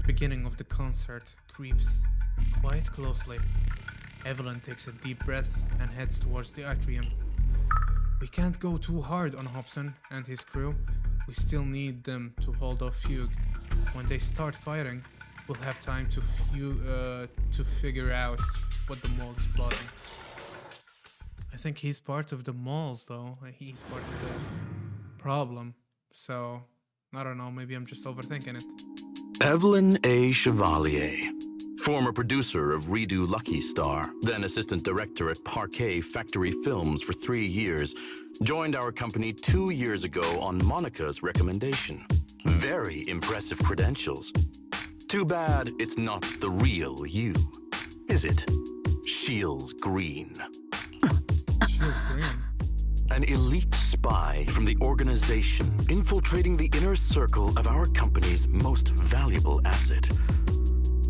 The beginning of the concert creeps quite closely. Evelyn takes a deep breath and heads towards the atrium. We can't go too hard on Hobson and his crew. We still need them to hold off Fugue. When they start firing, we'll have time to figure out what the mall is plotting. I think he's part of the malls, though. He's part of the problem. So, I don't know, maybe I'm just overthinking it. Evelyn A. Chevalier, former producer of Redo Lucky Star, then assistant director at Parquet Factory Films for 3 years, joined our company 2 years ago on Monica's recommendation. Very impressive credentials. Too bad it's not the real you, is it? Shields Green. Shields Green? An elite spy from the organization infiltrating the inner circle of our company's most valuable asset.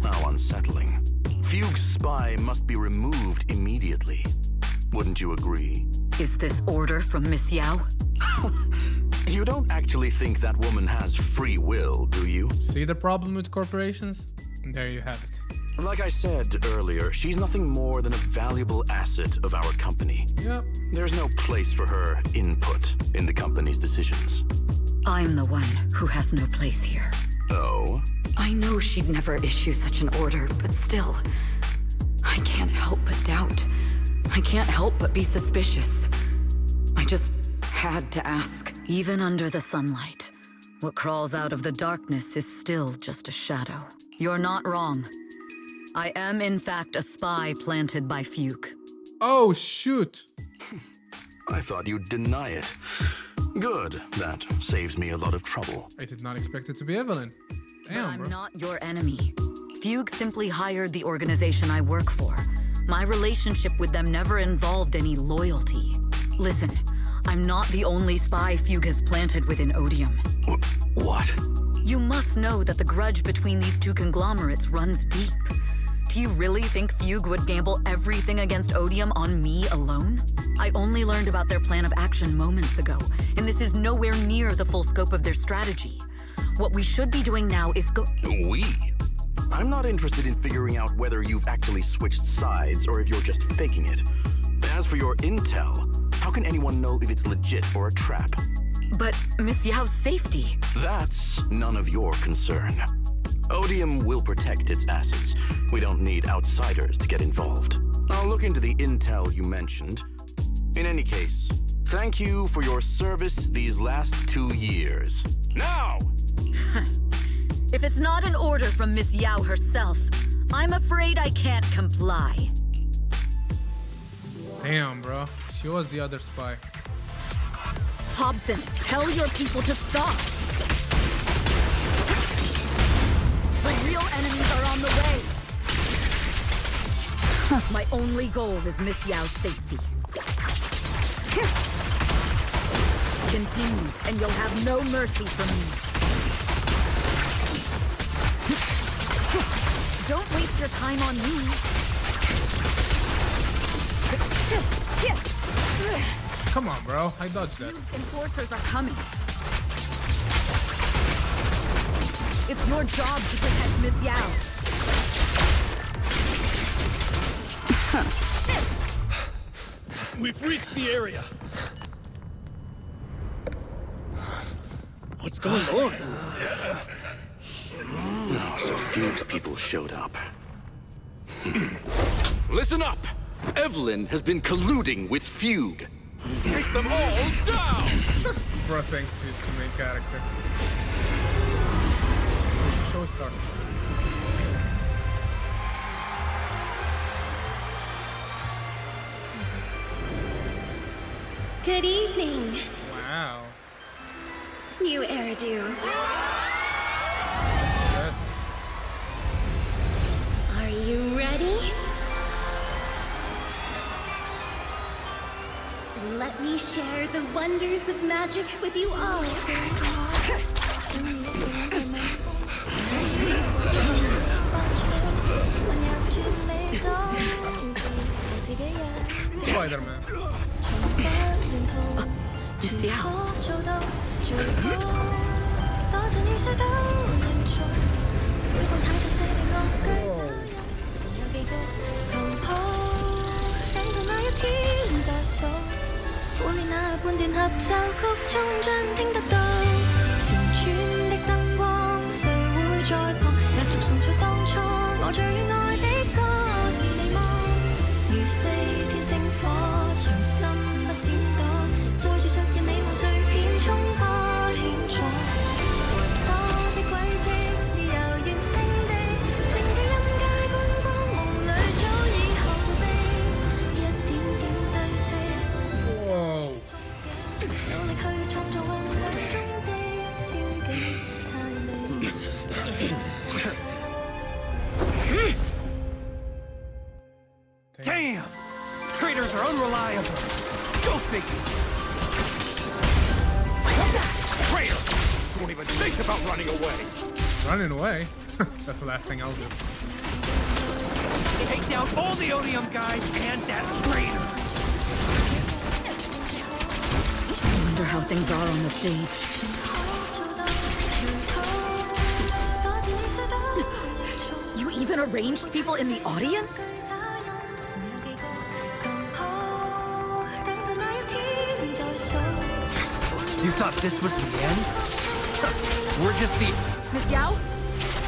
How unsettling. Fugue's spy must be removed immediately. Wouldn't you agree? Is this order from Miss Yao? You don't actually think that woman has free will, do you? See the problem with corporations? There you have it. Like I said earlier, she's nothing more than a valuable asset of our company. Yep. There's no place for her input in the company's decisions. I'm the one who has no place here. Oh? I know she'd never issue such an order, but still, I can't help but doubt. I can't help but be suspicious. I just had to ask. Even under the sunlight, what crawls out of the darkness is still just a shadow. You're not wrong. I am, in fact, a spy planted by Fugue. Oh, shoot! I thought you'd deny it. Good. That saves me a lot of trouble. I did not expect it to be Evelyn. But Damn, I'm bro. not your enemy. Fugue simply hired the organization I work for. My relationship with them never involved any loyalty. Listen, I'm not the only spy Fugue has planted within Odium. What? You must know that the grudge between these two conglomerates runs deep. Do you really think Fugue would gamble everything against Odium on me alone? I only learned about their plan of action moments ago, and this is nowhere near the full scope of their strategy. What we should be doing now is We? I'm not interested in figuring out whether you've actually switched sides or if you're just faking it. As for your intel, how can anyone know if it's legit or a trap? But Miss Yao's safety... That's none of your concern. Odium will protect its assets. We don't need outsiders to get involved. I'll look into the intel you mentioned. In any case, thank you for your service these last 2 years. Now! If it's not an order from Miss Yao herself, I'm afraid I can't comply. Damn, bro. She was the other spy. Hobson, tell your people to stop! The real enemies are on the way! My only goal is Miss Yao's safety. Continue, and you'll have no mercy from me. Don't waste your time on me. Come on, bro. I dodged that. Fugue's enforcers are coming. It's your job to protect Miss Yao. We've reached the area. What's going on? So Fugue's people showed up. Listen up! Evelyn has been colluding with Fugue. Take them all down! Bro thinks he's the main character. Show started. Good evening, Wow. new Eridu. Yes. Are you ready? Then let me share the wonders of magic with you all. Spider-Man. Miss Yao. Damn! Traitors are unreliable. Go figure. Traitor! Don't even think about running away. Running away? That's the last thing I'll do. Take down all the Odium guys and that traitor. I wonder how things are on the stage. You even arranged people in the audience? You thought this was the end? We're just the... Miss Yao?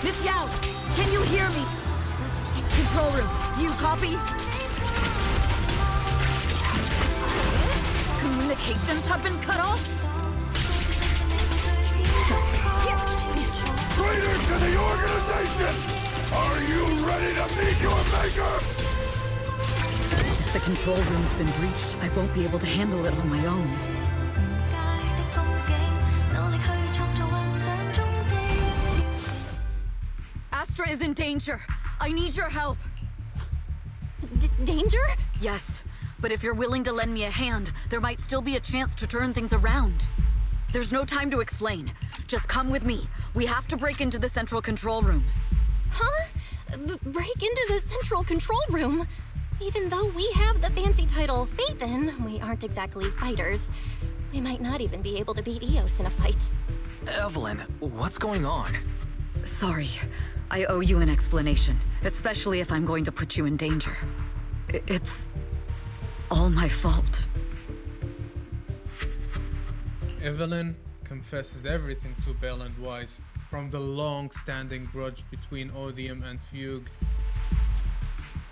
Miss Yao, can you hear me? Control room, do you copy? Communications have been cut off? Traitor to the organization! Are you ready to meet your maker? The control room's been breached. I won't be able to handle it on my own. Astra is in danger. I need your help. Danger? Yes, but if you're willing to lend me a hand, there might still be a chance to turn things around. There's no time to explain. Just come with me. We have to break into the central control room. Huh? Break into the central control room? Even though we have the fancy title Phaethon, we aren't exactly fighters. We might not even be able to beat Eos in a fight. Evelyn, what's going on? Sorry. I owe you an explanation, especially if I'm going to put you in danger. It's all my fault. Evelyn confesses everything to Bell and Wise, from the long-standing grudge between Odium and Fugue,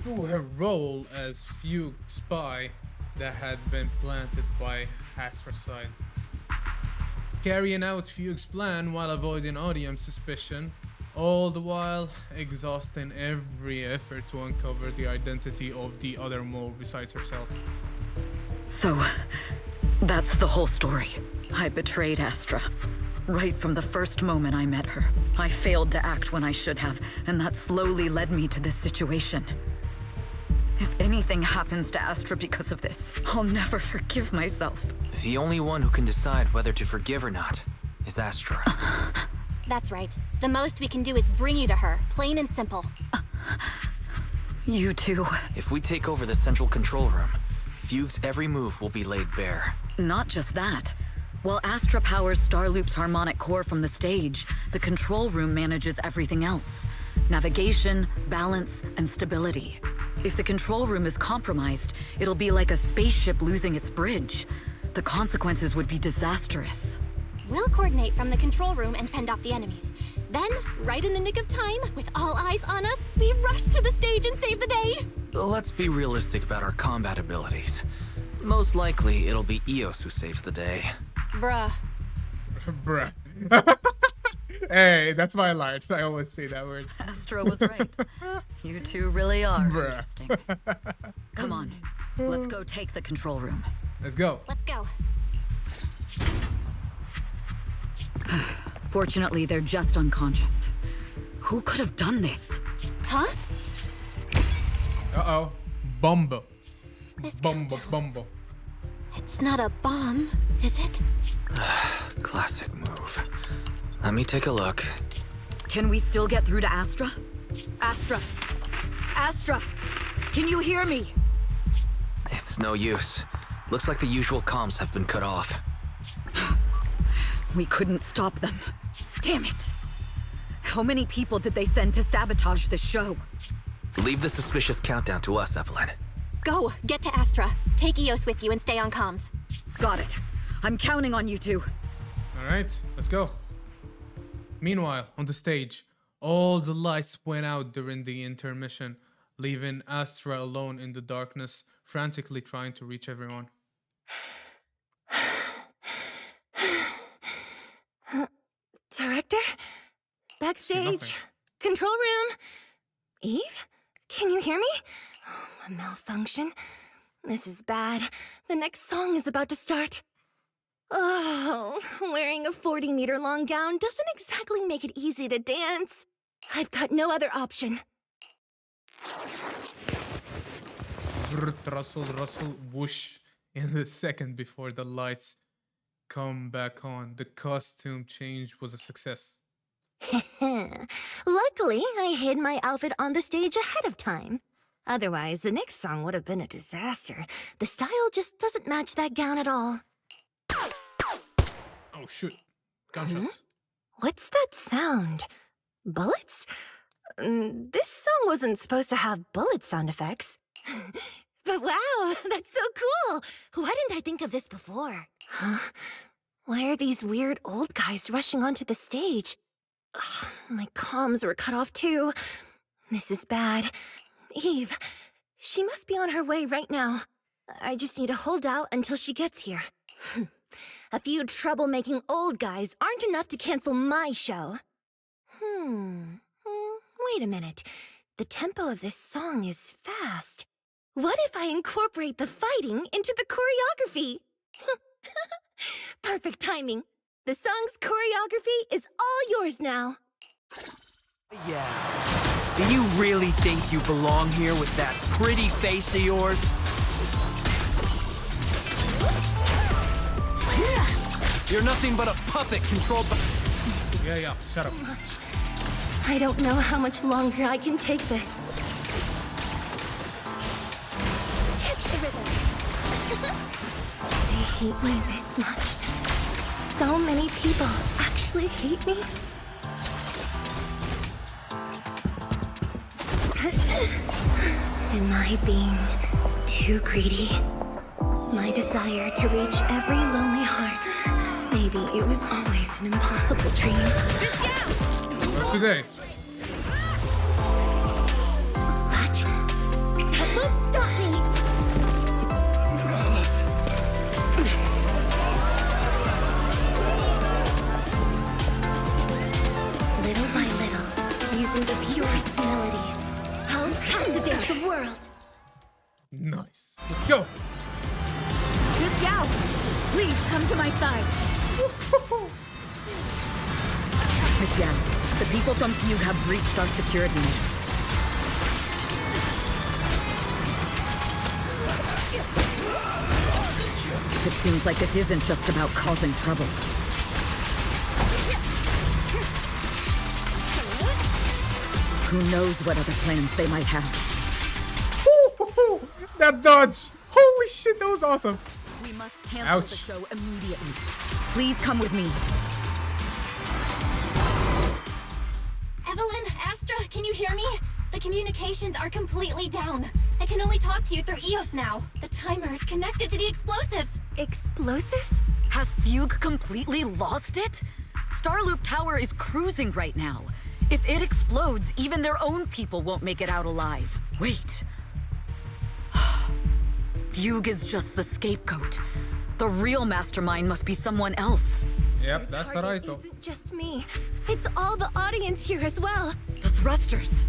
to her role as Fugue spy that had been planted by Astra's side. Carrying out Fugue's plan while avoiding Odium's suspicion, all the while exhausting every effort to uncover the identity of the other mole besides herself. So, that's the whole story. I betrayed Astra. Right from the first moment I met her. I failed to act when I should have, and that slowly led me to this situation. If anything happens to Astra because of this, I'll never forgive myself. The only one who can decide whether to forgive or not is Astra. That's right. The most we can do is bring you to her, plain and simple. You too. If we take over the central control room, Fugue's every move will be laid bare. Not just that. While Astra powers Starloop's harmonic core from the stage, the control room manages everything else. Navigation, balance, and stability. If the control room is compromised, it'll be like a spaceship losing its bridge. The consequences would be disastrous. We'll coordinate from the control room and fend off the enemies. Then, right in the nick of time, with all eyes on us, we rush to the stage and save the day! Let's be realistic about our combat abilities. Most likely, it'll be Eos who saves the day. Bruh. Bruh. Hey, that's my line. I always say that word. Astra was right. You two really are Bruh. interesting. Come on, let's go take the control room. Let's go. Let's go. Fortunately, they're just unconscious. Who could have done this? Huh? Uh-oh. Bumbo. This Bumbo, countdown. bumbo. It's not a bomb, is it? Classic move. Let me take a look. Can we still get through to Astra? Astra! Astra! Can you hear me? It's no use. Looks like the usual comms have been cut off. We couldn't stop them. Damn it! How many people did they send to sabotage the show? Leave the suspicious countdown to us, Evelyn. Go, get to Astra. Take Eos with you and stay on comms. Got it. I'm counting on you two. Alright, let's go. Meanwhile, on the stage, all the lights went out during the intermission, leaving Astra alone in the darkness, frantically trying to reach everyone. Director? See Backstage? nothing. Control room? Eve? Can you hear me? A malfunction? This is bad. The next song is about to start. Oh, wearing a 40-meter long gown doesn't exactly make it easy to dance. I've got no other option. Rustle, rustle, whoosh. In the second before the lights come back on, the costume change was a success. Luckily, I hid my outfit on the stage ahead of time. Otherwise, the next song would have been a disaster. The style just doesn't match that gown at all. Oh, shoot. Gunshots. What's that sound? Bullets? This song wasn't supposed to have bullet sound effects. But wow, that's so cool! Why didn't I think of this before? Huh? Why are these weird old guys rushing onto the stage? Ugh, my comms were cut off too. This is bad. Eve, she must be on her way right now. I just need to hold out until she gets here. A few troublemaking old guys aren't enough to cancel my show. Wait a minute. The tempo of this song is fast. What if I incorporate the fighting into the choreography? Perfect timing. The song's choreography is all yours now. Yeah. Do you really think you belong here with that pretty face of yours? You're nothing but a puppet controlled by... Yeah, shut up. I don't know how much longer I can take this. Catch the rhythm. They hate me this much. So many people actually hate me. Am I being too greedy? My desire to reach every lonely heart. Maybe it was always an impossible dream. Not today. But that won't stop me. Little by little, using the purest melodies, I'll captivate the world. Nice. Let's go. Miss Yao, please come to my side. Miss Yao, the people from Fugue have breached our security measures. It seems like this isn't just about causing trouble. Who knows what other plans they might have. That dodge! Holy shit, that was awesome. We must cancel the show immediately. Please come with me. Evelyn, Astra, can you hear me? The communications are completely down. I can only talk to you through EOS now. The timer is connected to the explosives. Explosives? Has Fugue completely lost it? Starloop Tower is cruising right now. If it explodes, even their own people won't make it out alive. Wait. Fugue is just the scapegoat. The real mastermind must be someone else. Yep, that's Their right. target isn't just me. It's all the audience here as well. The thrusters.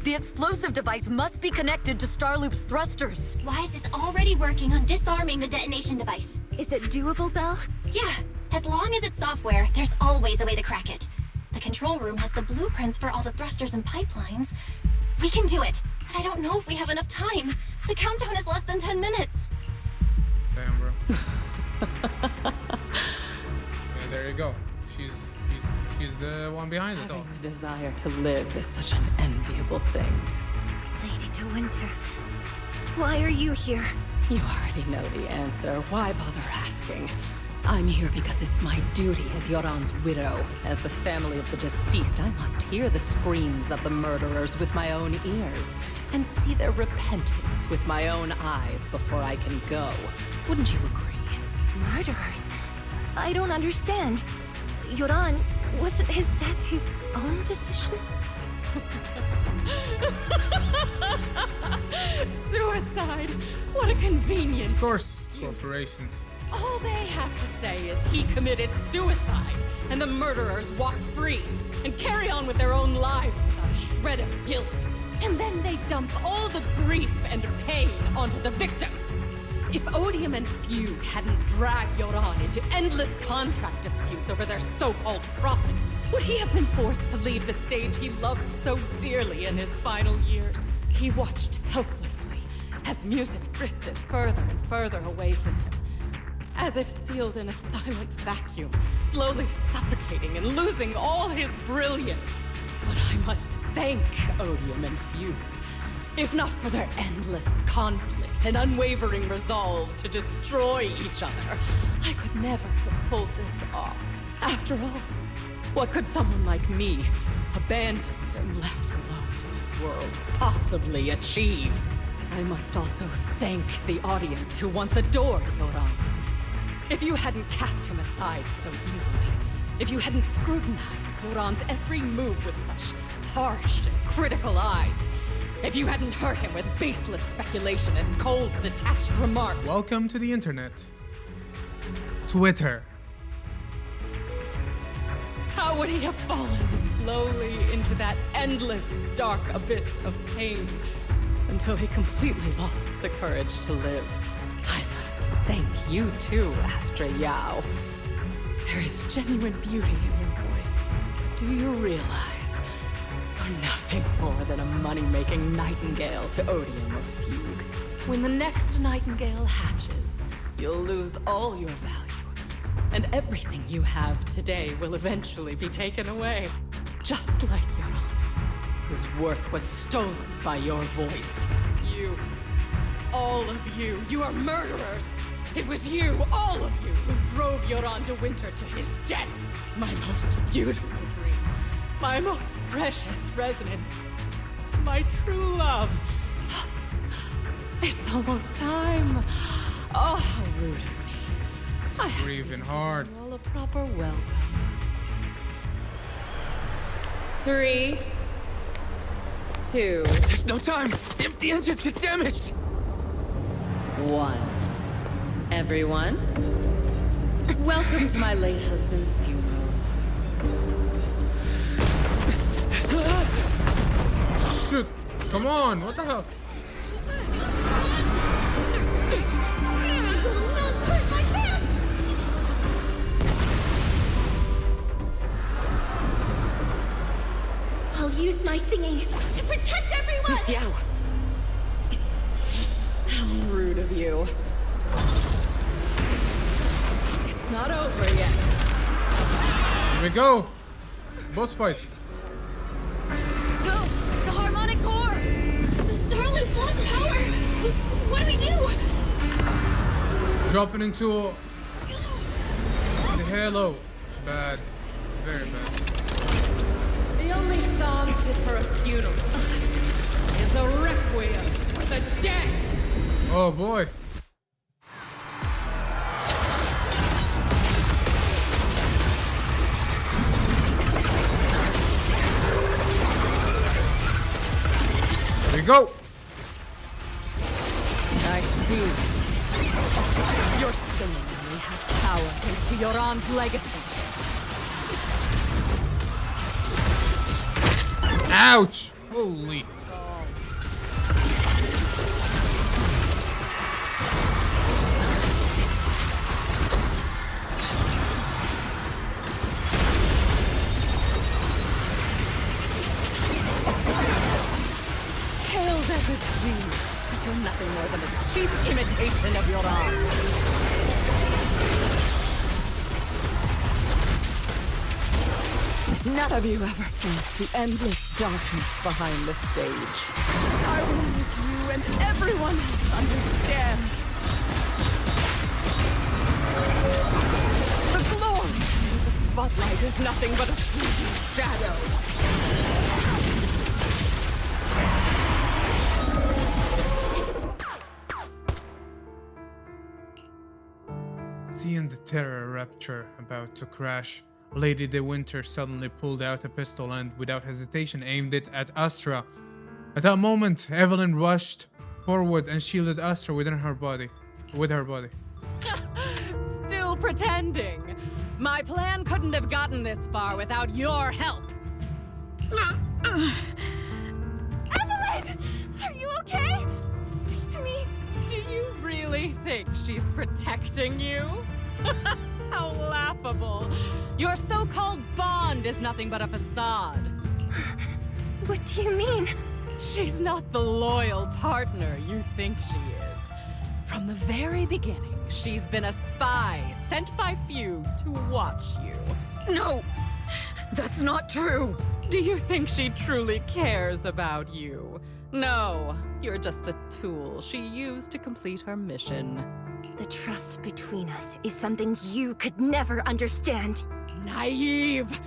The explosive device must be connected to Starloop's thrusters. Wise is already working on disarming the detonation device. Is it doable, Belle? Yeah, as long as it's software, there's always a way to crack it. The control room has the blueprints for all the thrusters and pipelines. We can do it, but I don't know if we have enough time. The countdown is less than 10 minutes. Damn, bro. Yeah, there you go. She's the one behind it all. Having the desire to live is such an enviable thing. Lady De Winter, why are you here? You already know the answer. Why bother asking? I'm here because it's my duty as Yoran's widow. As the family of the deceased, I must hear the screams of the murderers with my own ears and see their repentance with my own eyes before I can go. Wouldn't you agree? Murderers? I don't understand. Yoran, wasn't his death his own decision? Suicide! What a convenient... Of course, corporations. All they have to say is he committed suicide, and the murderers walk free and carry on with their own lives without a shred of guilt. And then they dump all the grief and pain onto the victim. If Odium and Fugue hadn't dragged Yoran into endless contract disputes over their so-called profits, would he have been forced to leave the stage he loved so dearly in his final years? He watched helplessly as music drifted further and further away from him, as if sealed in a silent vacuum, slowly suffocating and losing all his brilliance. But I must thank Odium and Fugue. If not for their endless conflict and unwavering resolve to destroy each other, I could never have pulled this off. After all, what could someone like me, abandoned and left alone in this world, possibly achieve? I must also thank the audience who once adored Yoran. If you hadn't cast him aside so easily, if you hadn't scrutinized Yoran's every move with such harsh and critical eyes, if you hadn't hurt him with baseless speculation and cold, detached remarks... Welcome to the internet. Twitter. How would he have fallen slowly into that endless, dark abyss of pain until he completely lost the courage to live? I must thank you too, Astra Yao. There is genuine beauty in your voice. But do you realize you're nothing more than a money-making nightingale to Odium or Fugue? When the next nightingale hatches, you'll lose all your value. And everything you have today will eventually be taken away. Just like Yoran, whose worth was stolen by your voice. You, all of you, you are murderers! It was you, all of you, who drove Yoran de Winter to his death! My most beautiful dream. My most precious resonance. My true love. It's almost time. Oh, how rude of me. I have Breathing hard. all a proper welcome. 3, 2, There's no time! If the engines get damaged! 1. Everyone, welcome to my late husband's funeral. Shoot! Come on! What the hell? I'll use my thingy to protect everyone! Miss Yao! How rude of you. It's not over yet. Here we go! Boss fight! No! The harmonic core! The Starloop lost power! What do we do? Dropping into the halo. Bad. Very bad. The only song fit for a funeral is a requiem for the dead! Oh boy. There we go. I see. Your simile has power into Yoran's legacy. Ouch! Holy. Hailed as a dream, you're nothing more than a cheap imitation of Yoran. None of you ever faced the endless darkness behind the stage. I will make you and everyone else understand. The glory of the spotlight is nothing but a fleeting shadow. Seeing the terror rapture about to crash, Lady De Winter suddenly pulled out a pistol and, without hesitation, aimed it at Astra. At that moment, Evelyn rushed forward and shielded Astra with her body. Still pretending. My plan couldn't have gotten this far without your help. Evelyn! Are you okay? Speak to me. Do you really really think she's protecting you? How laughable. Your so-called bond is nothing but a facade. What do you mean? She's not the loyal partner you think she is. From the very beginning, she's been a spy sent by few to watch you. No! That's not true! Do you think she truly cares about you? No, you're just a tool she used to complete her mission. The trust between us is something you could never understand. Naive!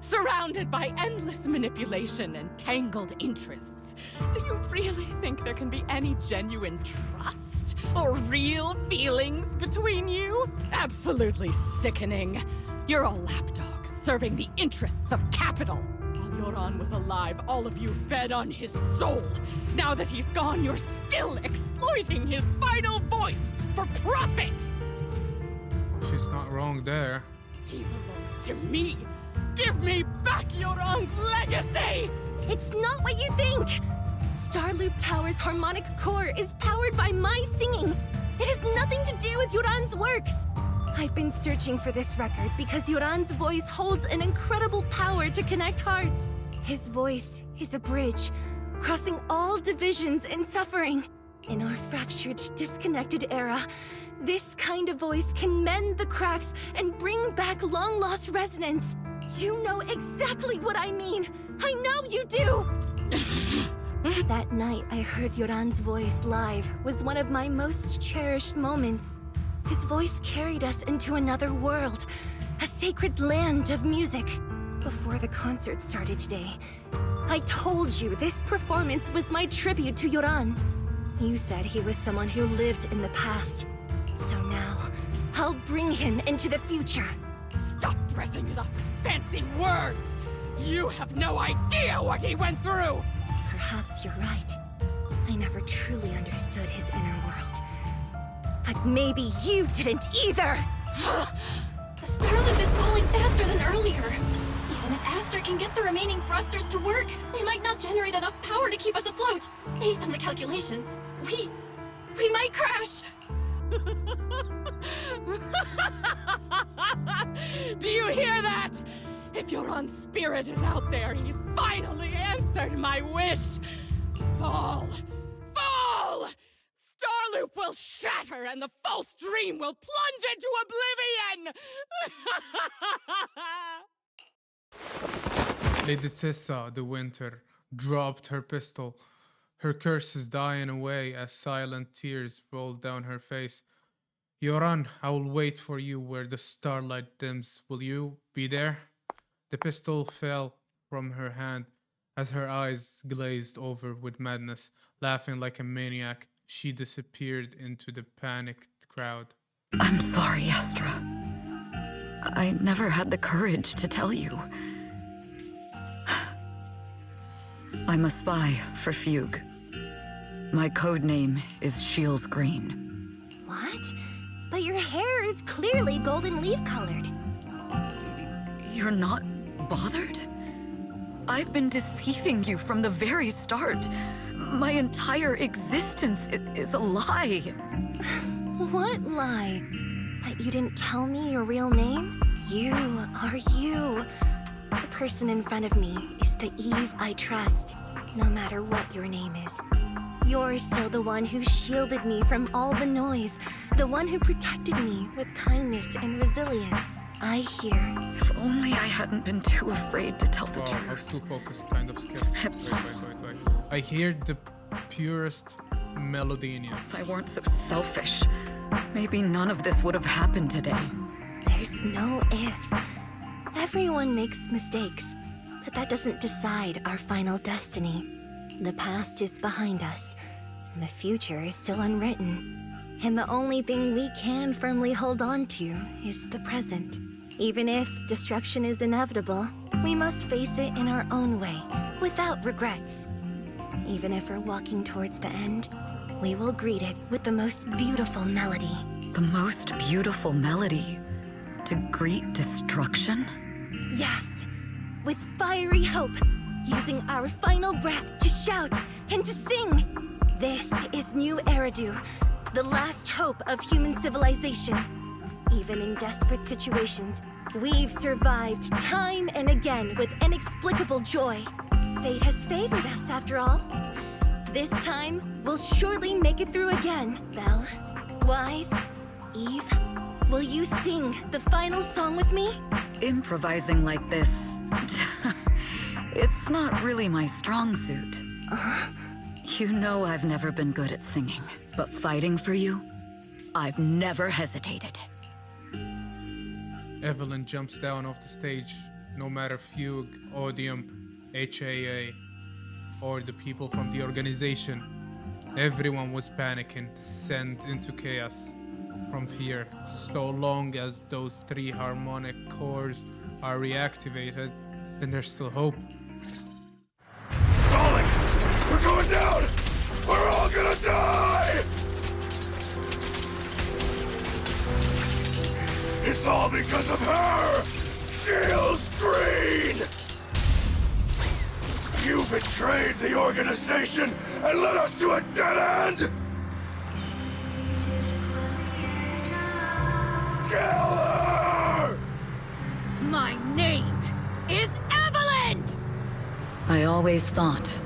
Surrounded by endless manipulation and tangled interests. Do you really think there can be any genuine trust or real feelings between you? Absolutely sickening. You're all lapdogs serving the interests of capital. While Yoran was alive, all of you fed on his soul. Now that he's gone, you're still exploiting his final voice for profit! She's not wrong there. He belongs to me. Give me back Yoran's legacy! It's not what you think! Starloop Tower's harmonic core is powered by my singing. It has nothing to do with Yoran's works. I've been searching for this record because Yoran's voice holds an incredible power to connect hearts. His voice is a bridge, crossing all divisions and suffering. In our fractured, disconnected era, this kind of voice can mend the cracks and bring back long-lost resonance. You know exactly what I mean. I know you do! That night I heard Yoran's voice live was one of my most cherished moments. His voice carried us into another world, a sacred land of music. Before the concert started today, I told you this performance was my tribute to Yoran. You said he was someone who lived in the past. So now, I'll bring him into the future. Stop dressing it up with fancy words! You have no idea what he went through! Perhaps you're right. I never truly understood his inner world. But maybe you didn't either! The Starloop is pulling faster than earlier. Even if Aster can get the remaining thrusters to work, they might not generate enough power to keep us afloat. Based on the calculations, we might crash! Do you hear that? If Yoran's spirit is out there, he's finally answered my wish! Fall! Fall! Starloop will shatter and the false dream will plunge into oblivion! Lady Tessa, the Winter, dropped her pistol, her curses dying away as silent tears rolled down her face. Yoran, I will wait for you where the starlight dims. Will you be there? The pistol fell from her hand as her eyes glazed over with madness. Laughing like a maniac, she disappeared into the panicked crowd. I'm sorry, Astra. I never had the courage to tell you. I'm a spy for Fugue. My code name is Shields Green. What? But your hair is clearly golden leaf colored. You're not bothered? I've been deceiving you from the very start. My entire existence is a lie. What lie? That you didn't tell me your real name? You are you. The person in front of me is the Eve I trust, no matter what your name is. You're still the one who shielded me from all the noise, the one who protected me with kindness and resilience. I hear. If only I hadn't been too afraid to tell the Wow, I was truth. too focused, kind of scared. Wait. I hear the purest melody in you. If I weren't so selfish, maybe none of this would have happened today. There's no if. Everyone makes mistakes, but that doesn't decide our final destiny. The past is behind us, and the future is still unwritten. And the only thing we can firmly hold on to is the present. Even if destruction is inevitable, we must face it in our own way, without regrets. Even if we're walking towards the end, we will greet it with the most beautiful melody. The most beautiful melody? To greet destruction? Yes, with fiery hope, using our final breath to shout and to sing. This is New Eridu, the last hope of human civilization. Even in desperate situations, we've survived time and again with inexplicable joy. Fate has favored us, after all. This time, we'll surely make it through again. Belle, Wise, Eve, will you sing the final song with me? Improvising like this... it's not really my strong suit. You know I've never been good at singing, but fighting for you, I've never hesitated. Evelyn jumps down off the stage, no matter Fugue, Odium, HAA, or the people from the organization. Everyone was panicking, sent into chaos from fear. So long as those 3 harmonic cores are reactivated, then there's still hope. Stalling! We're going down! We're all gonna die! It's all because of her! Shields Green! You betrayed the organization and led us to a dead end! Kill her! My name is Evelyn! I always thought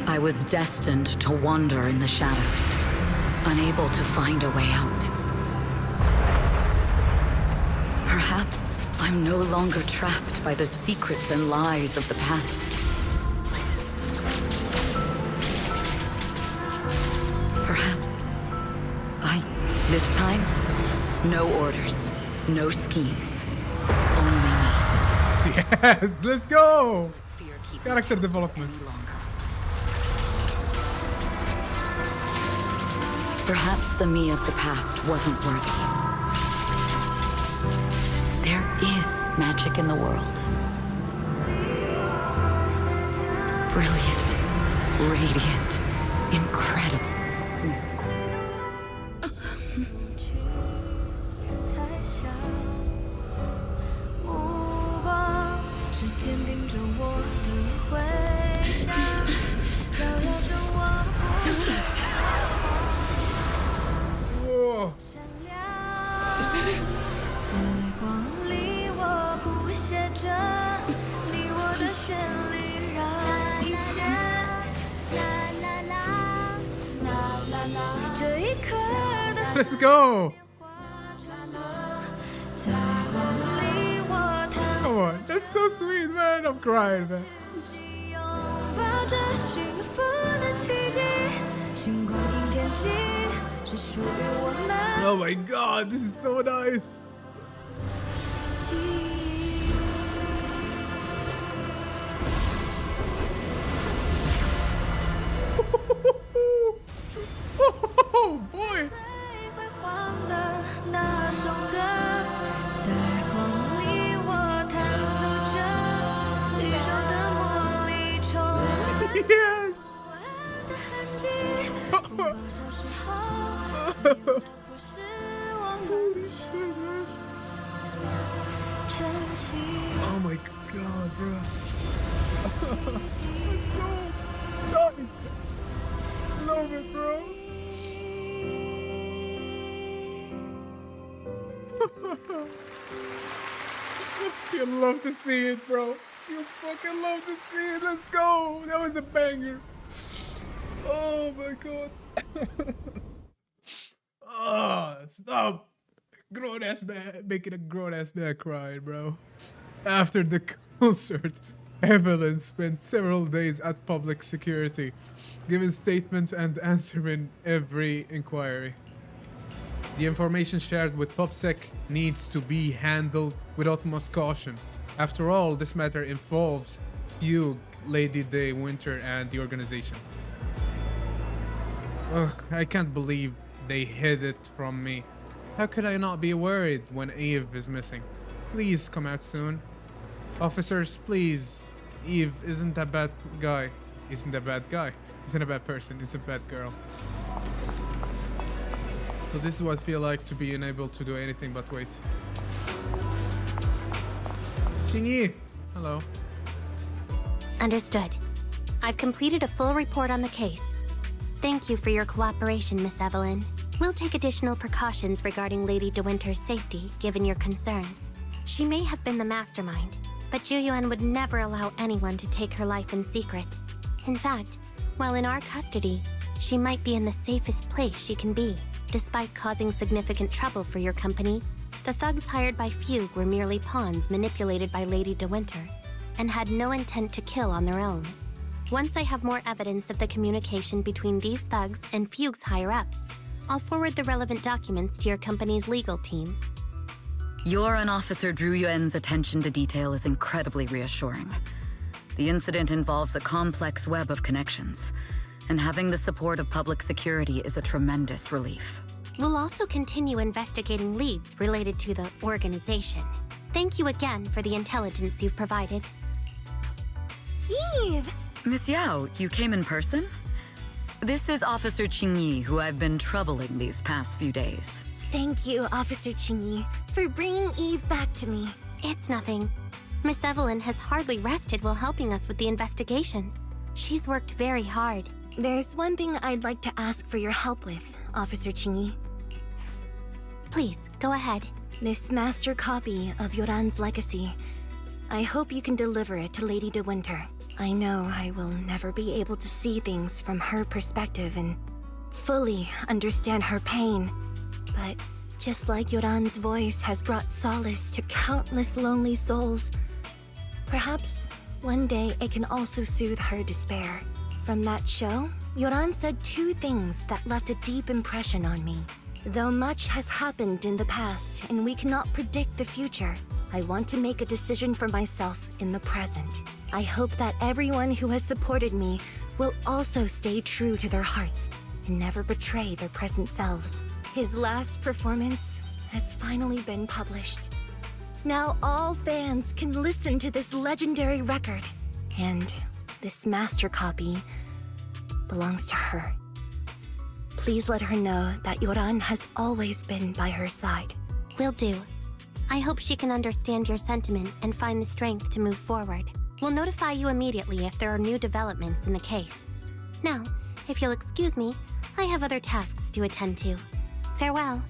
I was destined to wander in the shadows, unable to find a way out. Perhaps I'm no longer trapped by the secrets and lies of the past. Perhaps this time, no orders, no schemes, only me. Yes, let's go! Fear keep Character development. any longer. Perhaps the me of the past wasn't worthy. There is magic in the world. Brilliant, radiant, incredible. 你我的旋律让一切啦啦啦啦啦啦，这一刻的 Let's go! 在光里我弹 Come on, that's so sweet, man. I'm crying, man. 拥抱着幸福的奇迹，星光映天际，是属于我们 Oh my god, this is so nice. 记忆。 Oh boy! 最辉煌的那首歌，在光里我弹奏着宇宙的魔力冲 Yes! 的痕迹，风暴消失后，故事我们 Holy shit, man. 珍惜。 Oh my god, bro. It's so nice. Love it, bro. You love to see it, bro. You fucking love to see it. Let's go. That was a banger. Oh my god. Oh, stop. Grown ass man, making a grown ass man cry, bro. After the concert, Evelyn spent several days at public security, giving statements and answering every inquiry. The information shared with PopSec needs to be handled with utmost caution. After all, this matter involves Fugue, Lady Day, Winter, and the organization. Ugh, I can't believe they hid it from me. How could I not be worried when Eve is missing? Please come out soon. Officers, please. Eve isn't a bad guy. Isn't a bad guy. Isn't a bad person. It's a bad girl. So this is what I feel like to be unable to do anything but wait. Xingyi! Hello. Understood. I've completed a full report on the case. Thank you for your cooperation, Miss Evelyn. We'll take additional precautions regarding Lady De Winter's safety, given your concerns. She may have been the mastermind, but Juyuan would never allow anyone to take her life in secret. In fact, while in our custody, she might be in the safest place she can be. Despite causing significant trouble for your company, the thugs hired by Fugue were merely pawns manipulated by Lady De Winter, and had no intent to kill on their own. Once I have more evidence of the communication between these thugs and Fugue's higher-ups, I'll forward the relevant documents to your company's legal team. Your and Officer Zhu Yuan's attention to detail is incredibly reassuring. The incident involves a complex web of connections, and having the support of public security is a tremendous relief. We'll also continue investigating leads related to the organization. Thank you again for the intelligence you've provided. Eve! Miss Yao, you came in person? This is Officer Qingyi, who I've been troubling these past few days. Thank you, Officer Qingyi, for bringing Eve back to me. It's nothing. Miss Evelyn has hardly rested while helping us with the investigation. She's worked very hard. There's one thing I'd like to ask for your help with, Officer Qingyi. Please, go ahead. This master copy of Yoran's legacy. I hope you can deliver it to Lady De Winter. I know I will never be able to see things from her perspective and fully understand her pain. But just like Yoran's voice has brought solace to countless lonely souls, perhaps one day it can also soothe her despair. From that show, Yoran said two things that left a deep impression on me. Though much has happened in the past and we cannot predict the future, I want to make a decision for myself in the present. I hope that everyone who has supported me will also stay true to their hearts and never betray their present selves. His last performance has finally been published. Now all fans can listen to this legendary record, and this master copy belongs to her. Please let her know that Yoran has always been by her side. Will do. I hope she can understand your sentiment and find the strength to move forward. We'll notify you immediately if there are new developments in the case. Now, if you'll excuse me, I have other tasks to attend to. Farewell.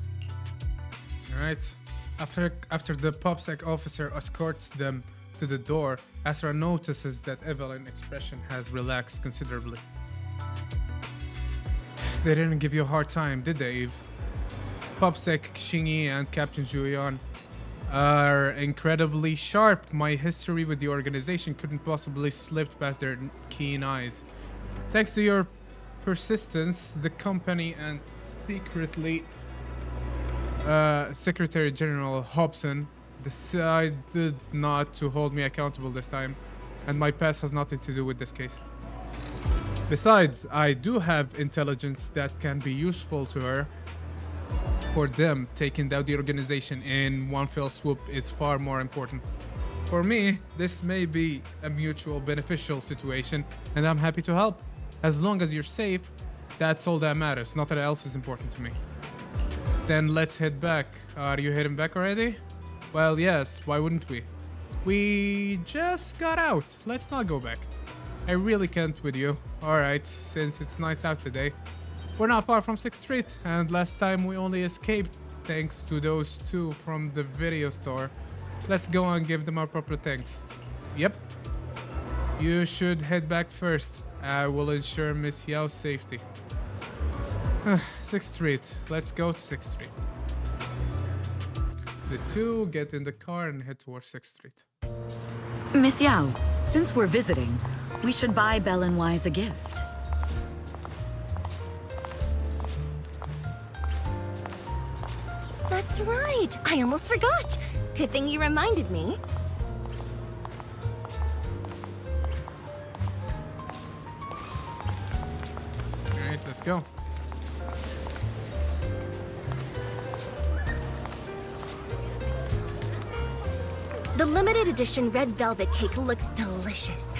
Alright. After the PopSec officer escorts them to the door, Astra notices that Evelyn's expression has relaxed considerably. They didn't give you a hard time, did they, Eve? PopSec, Xingyi, and Captain Julian are incredibly sharp. My history with the organization couldn't possibly slip past their keen eyes. Thanks to your persistence, the company and secretly Secretary General Hobson decided not to hold me accountable this time, and my past has nothing to do with this case. Besides, I do have intelligence that can be useful to her. For them, taking down the organization in one fell swoop is far more important. For me, this may be a mutual beneficial situation, and I'm happy to help. As long as you're safe, that's all that matters. Nothing else is important to me. Then let's head back. Are you heading back already? Well, yes, why wouldn't we? We just got out. Let's not go back. I really can't with you. Alright, since it's nice out today. We're not far from 6th Street, and last time we only escaped thanks to those two from the video store. Let's go and give them our proper thanks. Yep. You should head back first. I will ensure Miss Yao's safety. 6th Street. Let's go to 6th Street. The two get in the car and head towards 6th Street. Miss Yao, since we're visiting, we should buy Belle and Wise a gift. That's right! I almost forgot! Good thing you reminded me. Alright, let's go. The limited edition red velvet cake looks delicious.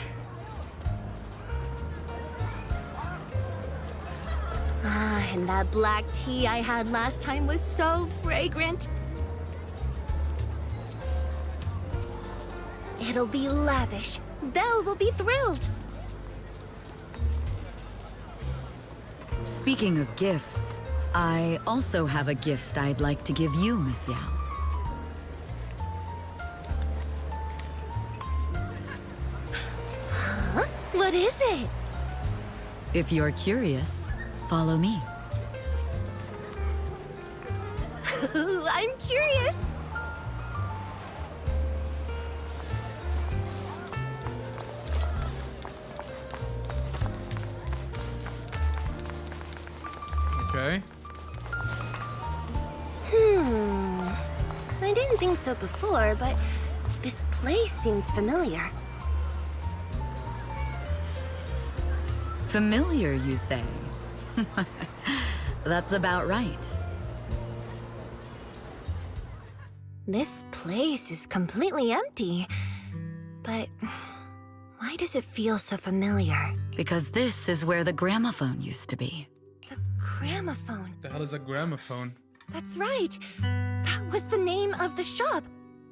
Ah, and that black tea I had last time was so fragrant. It'll be lavish. Belle will be thrilled. Speaking of gifts, I also have a gift I'd like to give you, Miss Yao. Huh? What is it? If you're curious, follow me. I'm curious. Okay. I didn't think so before, but this place seems familiar. Familiar, you say? That's about right. This place is completely empty. But why does it feel so familiar? Because this is where the gramophone used to be. The gramophone. The hell is a gramophone? That's right. That was the name of the shop.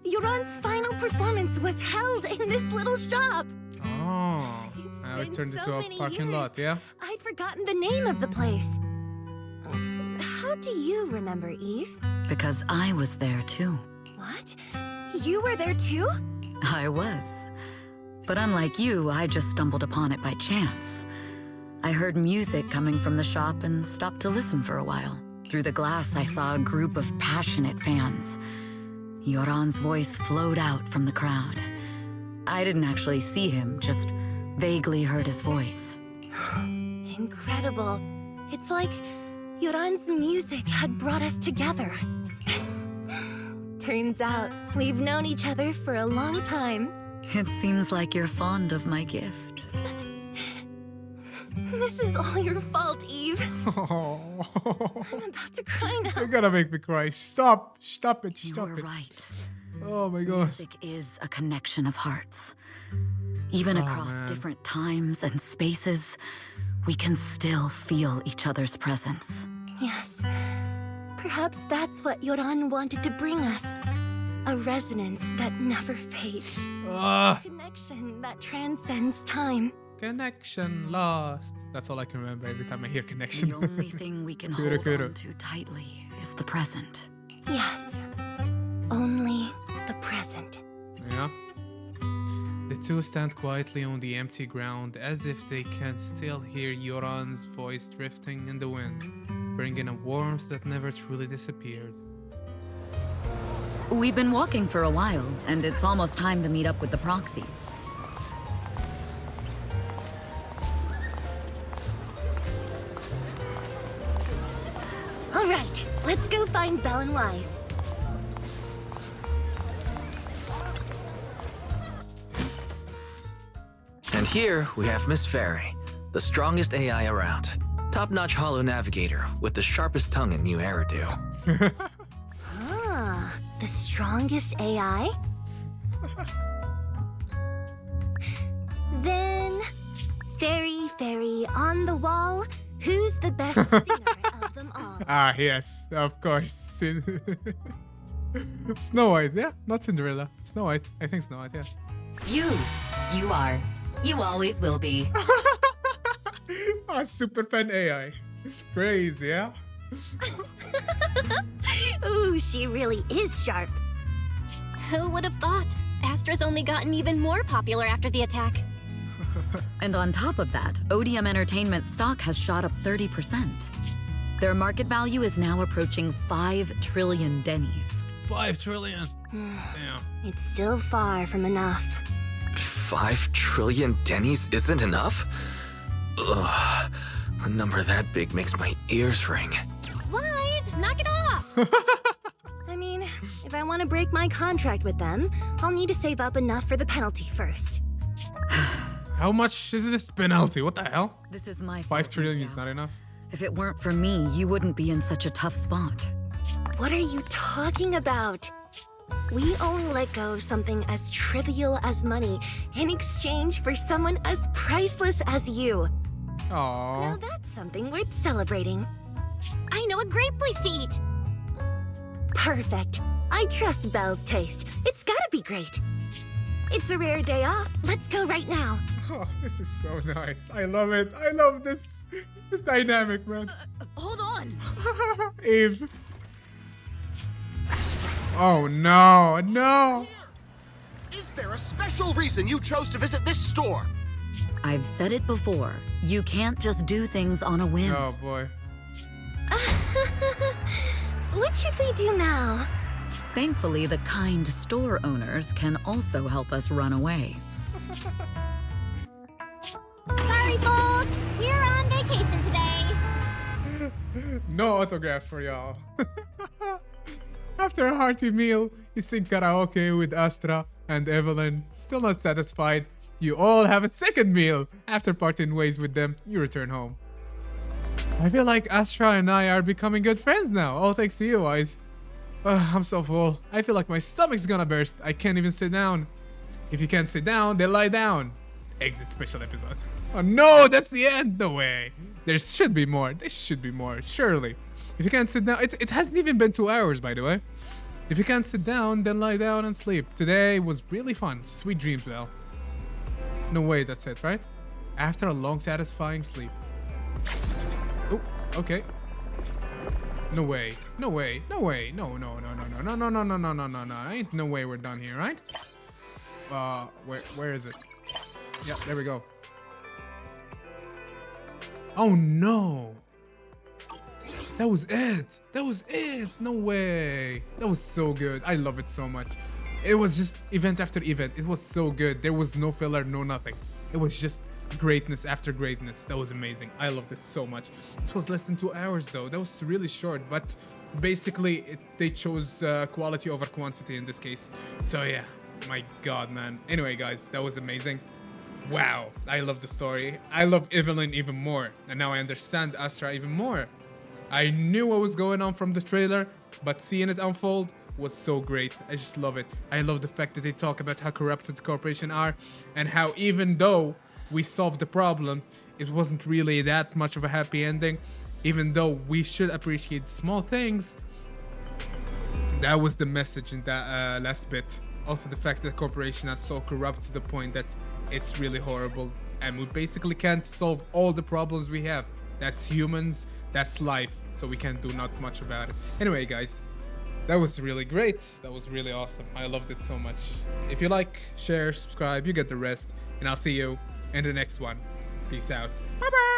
Yoran's final performance was held in this little shop. Oh, now it turned into a parking lot, yeah? I'd forgotten the name of the place. How do you remember, Eve? Because I was there too. What? You were there too? I was. But unlike you, I just stumbled upon it by chance. I heard music coming from the shop and stopped to listen for a while. Through the glass, I saw a group of passionate fans. Yoran's voice flowed out from the crowd. I didn't actually see him, just vaguely heard his voice. Incredible. It's like Yoran's music had brought us together. Turns out, we've known each other for a long time. It seems like you're fond of my gift. This is all your fault, Eve. Oh. I'm about to cry now. You're gonna make me cry. Stop. Stop it. Stop You it. were right. Oh my god. Music is a connection of hearts. Even across different times and spaces, we can still feel each other's presence. Yes. Perhaps that's what Yoran wanted to bring us. A resonance that never fades. A connection that transcends time. Connection lost. That's all I can remember every time I hear connection. The only thing we can hold on to tightly is the present. Yes. Only the present. Yeah. The two stand quietly on the empty ground as if they can still hear Yoran's voice drifting in the wind, bringing a warmth that never truly disappeared. We've been walking for a while, and it's almost time to meet up with the proxies. All right, let's go find Belle and Wise. And here we have Miss Fairy, the strongest AI around. Top-notch holo navigator with the sharpest tongue in new hairdo. The strongest AI? Then, Fairy on the wall, who's the best singer of them all? Ah, yes, of course. Snow White, yeah? Not Cinderella. Snow White. I think Snow White, yeah. You are. You always will be. Super fan AI. It's crazy, yeah? Ooh, she really is sharp. Who would have thought? Astra's only gotten even more popular after the attack. And on top of that, ODM Entertainment stock has shot up 30%. Their market value is now approaching 5 trillion dennies. 5 trillion? Damn. It's still far from enough. 5 trillion dennies isn't enough? Ugh. A number that big makes my ears ring. Wise, knock it off! I mean, if I want to break my contract with them, I'll need to save up enough for the penalty first. How much is this penalty? What the hell? This is my 5 trillion is not enough. If it weren't for me, you wouldn't be in such a tough spot. What are you talking about? We only let go of something as trivial as money in exchange for someone as priceless as you. Aww. Now that's something worth celebrating. I know a great place to eat. Perfect. I trust Belle's taste. It's gotta be great. It's a rare day off. Let's go right now. Oh, this is so nice. I love it. I love this dynamic, man. Hold on. Eve. Oh no, no. Is there a special reason you chose to visit this store? I've said it before. You can't just do things on a whim. Oh boy. What should we do now? Thankfully, the kind store owners can also help us run away. Sorry, folks. We're on vacation today. No autographs for y'all. After a hearty meal, you sing karaoke with Astra and Evelyn. Still not satisfied, you all have a second meal. After parting ways with them, you return home. I feel like Astra and I are becoming good friends now, all thanks to you, Eyes. I'm so full. I feel like my stomach's gonna burst. I can't even sit down. If you can't sit down, then lie down. Exit special episode. Oh no, that's the end. No way. There should be more. There should be more, surely. If you can't sit down, it hasn't even been 2 hours, by the way. If you can't sit down, then lie down and sleep. Today was really fun. Sweet dreams, Belle. No way, that's it, right? After a long, satisfying sleep. Oh, okay. No way. No way. No way. No, no, no, no, no, no, no, no, no, no, no, no. Ain't no way we're done here, right? Where is it? Yeah, there we go. Oh no. That was it. That was it. No way. That was so good. I love it so much. It was just event after event. It was so good. There was no filler, no nothing. It was just greatness after greatness. That was amazing. I loved it so much. This was less than 2 hours though. That was really short, but basically they chose quality over quantity in this case. So yeah, my god, man. Anyway, guys, that was amazing. Wow, I love the story. I love Evelyn even more, and now I understand Astra even more. I knew what was going on from the trailer, but seeing it unfold was so great. I just love it. I love the fact that they talk about how corrupted the corporation are, and how even though we solved the problem, it wasn't really that much of a happy ending. Even though we should appreciate small things, that was the message in that last bit. Also the fact that the corporation is so corrupt to the point that it's really horrible, and we basically can't solve all the problems we have. That's humans, that's life, so we can't do not much about it. Anyway, guys, that was really great. That was really awesome. I loved it so much. If you like, share, subscribe, you get the rest, and I'll see you in the next one. Peace out. Bye bye.